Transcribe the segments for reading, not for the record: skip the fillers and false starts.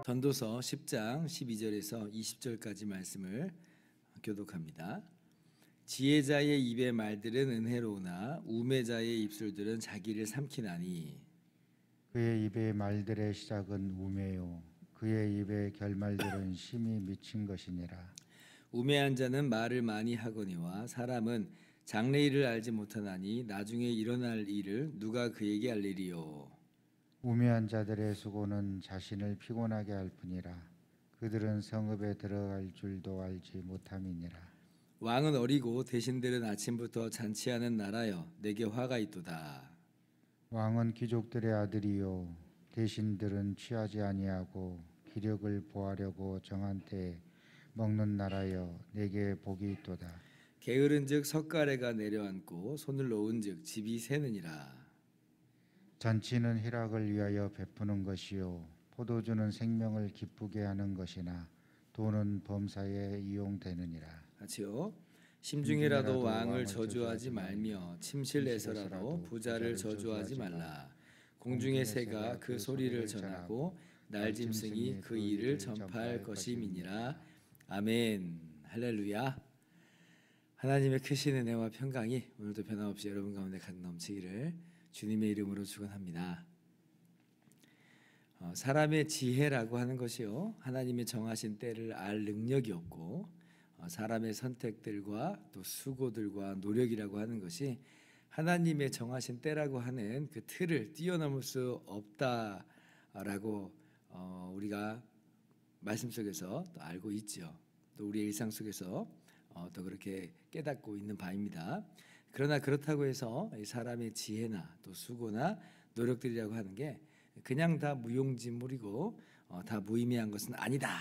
전도서 10장 12절에서 20절까지 말씀을 교독합니다. 지혜자의 입의 말들은 은혜로우나 우매자의 입술들은 자기를 삼키나니 그의 입의 말들의 시작은 우매요 그의 입의 결말들은 심히 미친 것이니라. 우매한 자는 말을 많이 하거니와 사람은 장래일을 알지 못하나니 나중에 일어날 일을 누가 그에게 알리리요. 우매한 자들의 수고는 자신을 피곤하게 할 뿐이라. 그들은 성읍에 들어갈 줄도 알지 못함이니라. 왕은 어리고 대신들은 아침부터 잔치하는 나라여 내게 화가 있도다. 왕은 귀족들의 아들이요 대신들은 취하지 아니하고 기력을 보하려고 정한 때에 먹는 나라여 내게 복이 있도다. 게으른즉 석가래가 내려앉고 손을 놓은즉 집이 새느니라. 잔치는 희락을 위하여 베푸는 것이요 포도주는 생명을 기쁘게 하는 것이나 돈은 범사에 이용되느니라. 같이요. 심중에라도 왕을 저주하지 말며 침실에서라도 부자를 저주하지 말라. 공중의 새가 그 소리를 전하고 날짐승이 그 일을 전파할 것임이니라. 아멘. 할렐루야. 하나님의 크신 은혜와 평강이 오늘도 변함없이 여러분 가운데 가득 넘치기를 주님의 이름으로 축원합니다. 사람의 지혜라고 하는 것이요 하나님의 정하신 때를 알 능력이 없고 사람의 선택들과 또 수고들과 노력이라고 하는 것이 하나님의 정하신 때라고 하는 그 틀을 뛰어넘을 수 없다라고 우리가 말씀 속에서 또 알고 있죠. 또 우리의 일상 속에서 또 그렇게 깨닫고 있는 바입니다. 그러나 그렇다고 해서 사람의 지혜나 또 수고나 노력들이라고 하는 게 그냥 다 무용지물이고 다 무의미한 것은 아니다.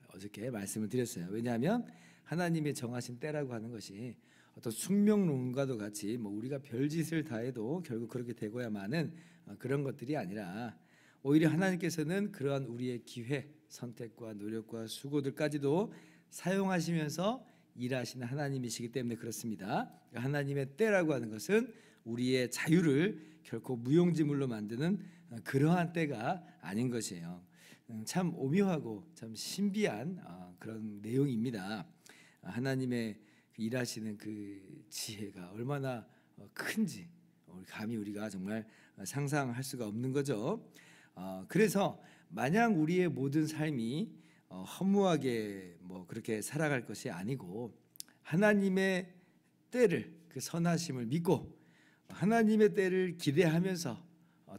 어저께 말씀을 드렸어요. 왜냐하면 하나님의 정하신 때라고 하는 것이 어떤 숙명론과도 같이 뭐 우리가 별짓을 다 해도 결국 그렇게 되고야만은 그런 것들이 아니라 오히려 하나님께서는 그러한 우리의 기회, 선택과 노력과 수고들까지도 사용하시면서 일하시는 하나님이시기 때문에 그렇습니다. 하나님의 때라고 하는 것은 우리의 자유를 결코 무용지물로 만드는 그러한 때가 아닌 것이에요. 참 오묘하고 참 신비한 그런 내용입니다. 하나님의 일하시는 그 지혜가 얼마나 큰지 감히 우리가 정말 상상할 수가 없는 거죠. 그래서 마냥 우리의 모든 삶이 허무하게 뭐 그렇게 살아갈 것이 아니고 하나님의 때를 그 선하심을 믿고 하나님의 때를 기대하면서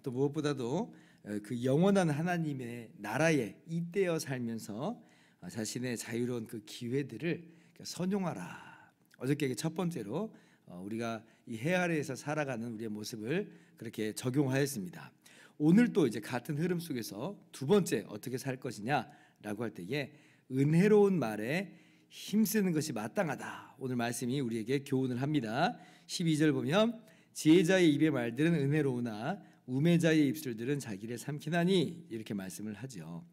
또 무엇보다도 그 영원한 하나님의 나라에 잇대어 살면서 자신의 자유로운 그 기회들을 선용하라. 어저께 첫 번째로 우리가 이 해 아래에서 살아가는 우리의 모습을 그렇게 적용하였습니다. 오늘 또 이제 같은 흐름 속에서 두 번째 어떻게 살 것이냐라고 할 때에 은혜로운 말에 힘쓰는 것이 마땅하다. 오늘 말씀이 우리에게 교훈을 합니다. 12절 보면 지혜자의 입의 말들은 은혜로우나 우매자의 입술들은 자기를 삼키나니 이렇게 말씀을 하죠.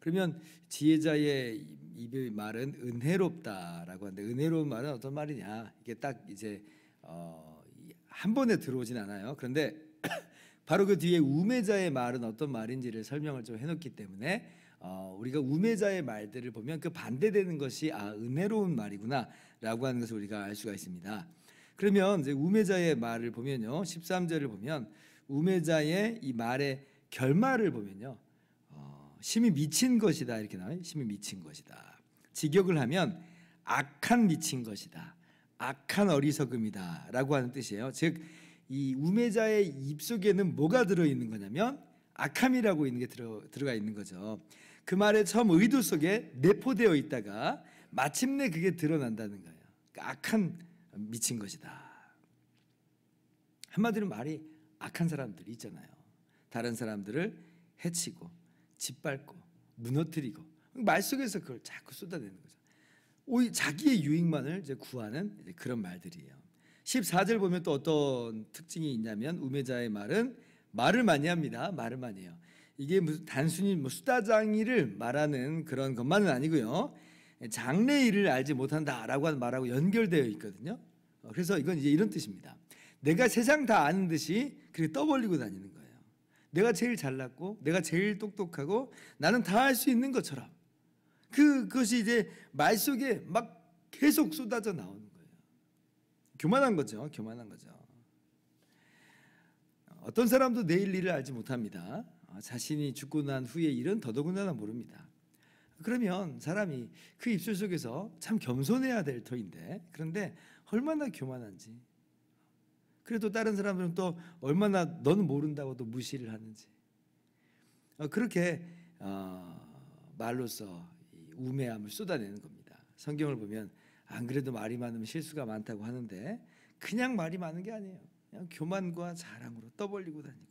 그러면 지혜자의 입의 말은 은혜롭다라고 하는데 은혜로운 말은 어떤 말이냐? 이게 딱 이제 한 번에 들어오진 않아요. 그런데 바로 그 뒤에 우매자의 말은 어떤 말인지를 설명을 좀 해놓기 때문에 우리가 우매자의 말들을 보면 그 반대되는 것이 은혜로운 말이구나라고 하는 것을 우리가 알 수가 있습니다. 그러면 이제 우매자의 말을 보면요, 13절을 보면 우매자의 이 말의 결말을 보면요, 심히 미친 것이다 이렇게 나와요. 심히 미친 것이다. 직역을 하면 악한 미친 것이다. 악한 어리석음이다라고 하는 뜻이에요. 즉 이 우매자의 입속에는 뭐가 들어있는 거냐면 악함이라고 있는 게 들어가 있는 거죠. 그 말의 처음 의도 속에 내포되어 있다가 마침내 그게 드러난다는 거예요. 그러니까 악한 미친 것이다. 한마디로 말이 악한 사람들이 있잖아요. 다른 사람들을 해치고 짓밟고 무너뜨리고 말 속에서 그걸 자꾸 쏟아내는 거죠. 오히려 자기의 유익만을 이제 구하는 이제 그런 말들이에요. 14절 보면 또 어떤 특징이 있냐면 우매자의 말은 말을 많이 합니다. 말을 많이 해요. 이게 무슨 단순히 뭐 수다장이를 말하는 그런 것만은 아니고요. 장래일을 알지 못한다라고 하는 말하고 연결되어 있거든요. 그래서 이건 이제 이런 뜻입니다. 내가 세상 다 아는 듯이 그렇게 떠벌리고 다니는 거예요. 내가 제일 잘났고 내가 제일 똑똑하고 나는 다 할 수 있는 것처럼 그것이 이제 말 속에 막 계속 쏟아져 나오는 거예요. 교만한 거죠. 교만한 거죠. 어떤 사람도 내일 일을 알지 못합니다. 자신이 죽고 난 후의 일은 더더군다나 모릅니다. 그러면 사람이 그 입술 속에서 참 겸손해야 될 터인데, 그런데 얼마나 교만한지, 그래도 다른 사람들은 또 얼마나 너는 모른다고 또 무시를 하는지, 그렇게 말로써 우매함을 쏟아내는 겁니다. 성경을 보면 안 그래도 말이 많으면 실수가 많다고 하는데 그냥 말이 많은 게 아니에요. 그냥 교만과 자랑으로 떠벌리고 다니고,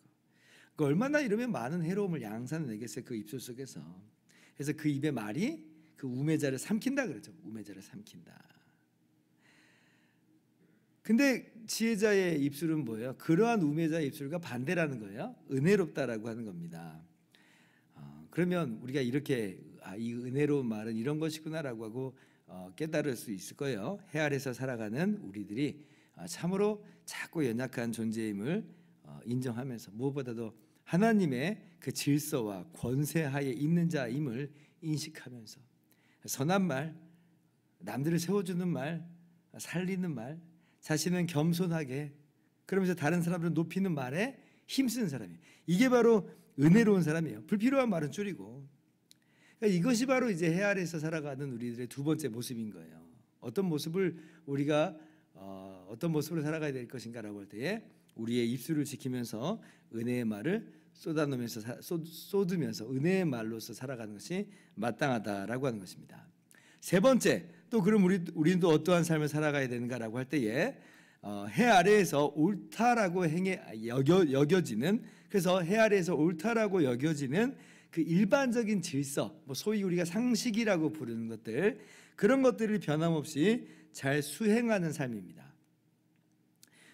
얼마나 이러면 많은 해로움을 양산해내겠어요, 그 입술 속에서. 그래서 그 입의 말이 그 우매자를 삼킨다 그러죠. 우매자를 삼킨다. 근데 지혜자의 입술은 뭐예요? 그러한 우매자의 입술과 반대라는 거예요. 은혜롭다라고 하는 겁니다. 그러면 우리가 이렇게 이 은혜로운 말은 이런 것이구나라고 하고 깨달을 수 있을 거예요. 해 아래서 살아가는 우리들이 참으로 작고 연약한 존재임을 인정하면서 무엇보다도 하나님의 그 질서와 권세하에 있는 자임을 인식하면서 선한 말, 남들을 세워주는 말, 살리는 말, 자신은 겸손하게, 그러면서 다른 사람들을 높이는 말에 힘쓰는 사람이에요. 이게 바로 은혜로운 사람이에요. 불필요한 말은 줄이고. 그러니까 이것이 바로 이제 해 아래에서 살아가는 우리들의 두 번째 모습인 거예요. 어떤 모습을 우리가 어떤 모습으로 살아가야 될 것인가라고 할 때에 우리의 입술을 지키면서 은혜의 말을 쏟으면서 은혜의 말로서 살아가는 것이 마땅하다라고 하는 것입니다. 세 번째, 또 그럼 우리는 또 어떠한 삶을 살아가야 되는가라고 할 때에 해 아래에서 옳다라고 여겨지는, 그래서 해 아래에서 옳다라고 여겨지는 그 일반적인 질서, 소위 우리가 상식이라고 부르는 것들, 그런 것들을 변함없이 잘 수행하는 삶입니다.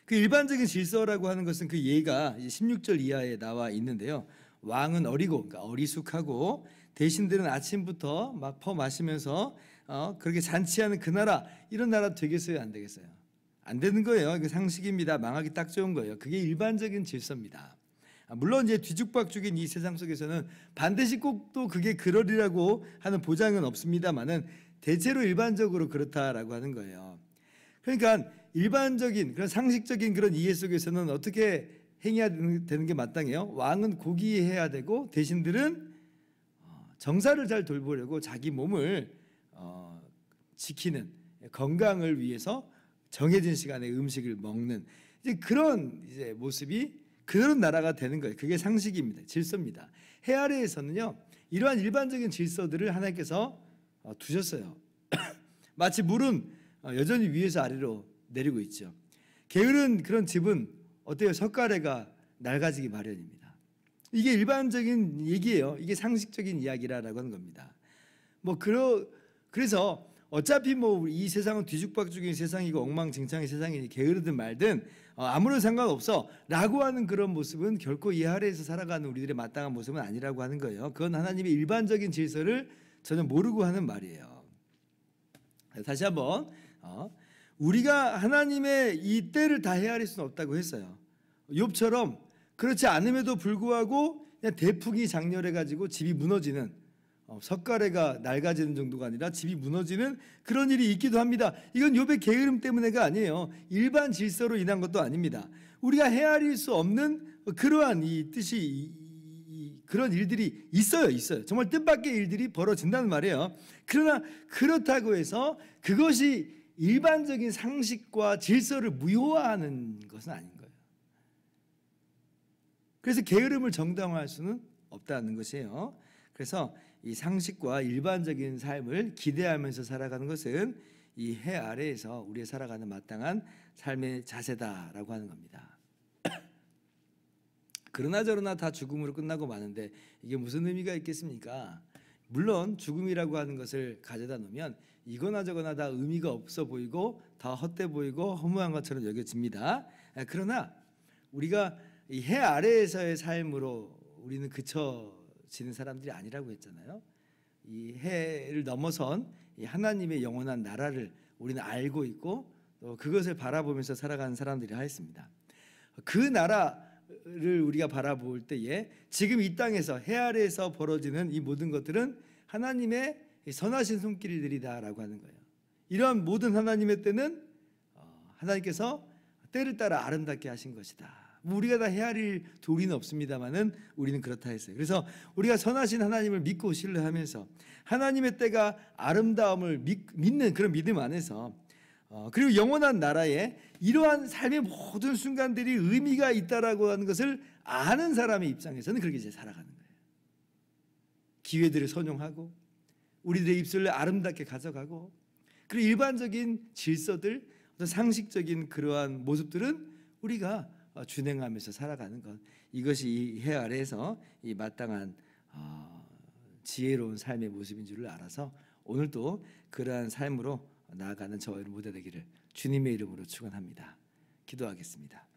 그 일반적인 질서라고 하는 것은 그 예가 16절 이하에 나와 있는데요. 왕은 어리고, 그러니까 어리숙하고 대신들은 아침부터 막 퍼마시면서 그렇게 잔치하는 그 나라, 이런 나라 되겠어요, 안 되겠어요? 안 되는 거예요. 그 상식입니다. 망하기 딱 좋은 거예요. 그게 일반적인 질서입니다. 물론 이제 뒤죽박죽인 이 세상 속에서는 반드시 꼭 또 그게 그러리라고 하는 보장은 없습니다만은 대체로 일반적으로 그렇다라고 하는 거예요. 그러니까 일반적인 그런 상식적인 그런 이해 속에서는 어떻게 행해야 되는 게 마땅해요? 왕은 고귀해야 되고 대신들은 정사를 잘 돌보려고 자기 몸을 지키는, 건강을 위해서 정해진 시간에 음식을 먹는 이제 그런 이제 모습이 그런 나라가 되는 거예요. 그게 상식입니다. 질서입니다. 해 아래에서는요, 이러한 일반적인 질서들을 하나님께서 두셨어요. 마치 물은 여전히 위에서 아래로 내리고 있죠. 게으른 그런 집은 어때요? 석가래가 낡아지기 마련입니다. 이게 일반적인 얘기예요. 이게 상식적인 이야기라고 하는 겁니다. 그래서 어차피 이 세상은 뒤죽박죽인 세상이고 엉망진창의 세상이니 게으르든 말든 아무런 상관없어 라고 하는 그런 모습은 결코 이 아래에서 살아가는 우리들의 마땅한 모습은 아니라고 하는 거예요. 그건 하나님의 일반적인 질서를 전혀 모르고 하는 말이에요. 다시 한번 우리가 하나님의 이 때를 다 헤아릴 수는 없다고 했어요. 욥처럼 그렇지 않음에도 불구하고 그냥 대풍이 장렬해가지고 집이 무너지는, 석가래가 낡아지는 정도가 아니라 집이 무너지는 그런 일이 있기도 합니다. 이건 욥의 게으름 때문에가 아니에요. 일반 질서로 인한 것도 아닙니다. 우리가 헤아릴 수 없는 그러한 이 뜻이 그런 일들이 있어요. 정말 뜻밖의 일들이 벌어진다는 말이에요. 그러나 그렇다고 해서 그것이 일반적인 상식과 질서를 무효화하는 것은 아닌 거예요. 그래서 게으름을 정당화할 수는 없다는 것이에요. 그래서 이 상식과 일반적인 삶을 기대하면서 살아가는 것은 이 해 아래에서 우리의 살아가는 마땅한 삶의 자세다라고 하는 겁니다. 그러나 저러나 다 죽음으로 끝나고 마는데 이게 무슨 의미가 있겠습니까? 물론 죽음이라고 하는 것을 가져다 놓으면 이거나 저거나 다 의미가 없어 보이고 다 헛돼 보이고 허무한 것처럼 여겨집니다. 그러나 우리가 이 해 아래에서의 삶으로 우리는 그쳐지는 사람들이 아니라고 했잖아요. 이 해를 넘어선 이 하나님의 영원한 나라를 우리는 알고 있고 또 그것을 바라보면서 살아가는 사람들이 하였습니다. 그 나라, 것들을 우리가 바라볼 때에 지금 이 땅에서 해 아래에서 벌어지는 이 모든 것들은 하나님의 선하신 손길들이다라고 하는 거예요. 이러한 모든 하나님의 때는 하나님께서 때를 따라 아름답게 하신 것이다. 우리가 다 헤아릴 도리는 없습니다만은 우리는 그렇다 했어요. 그래서 우리가 선하신 하나님을 믿고 신뢰하면서 하나님의 때가 아름다움을 믿는 그런 믿음 안에서 그리고 영원한 나라에 이러한 삶의 모든 순간들이 의미가 있다라고 하는 것을 아는 사람의 입장에서는 그렇게 이제 살아가는 거예요. 기회들을 선용하고 우리들의 입술을 아름답게 가져가고 그리고 일반적인 질서들, 어떤 상식적인 그러한 모습들은 우리가 준행하면서 살아가는 것, 이것이 이 해 아래에서 이 마땅한 지혜로운 삶의 모습인 줄을 알아서 오늘도 그러한 삶으로 나아가는 저와 여러분 모두 되기를 주님의 이름으로 축원합니다. 기도하겠습니다.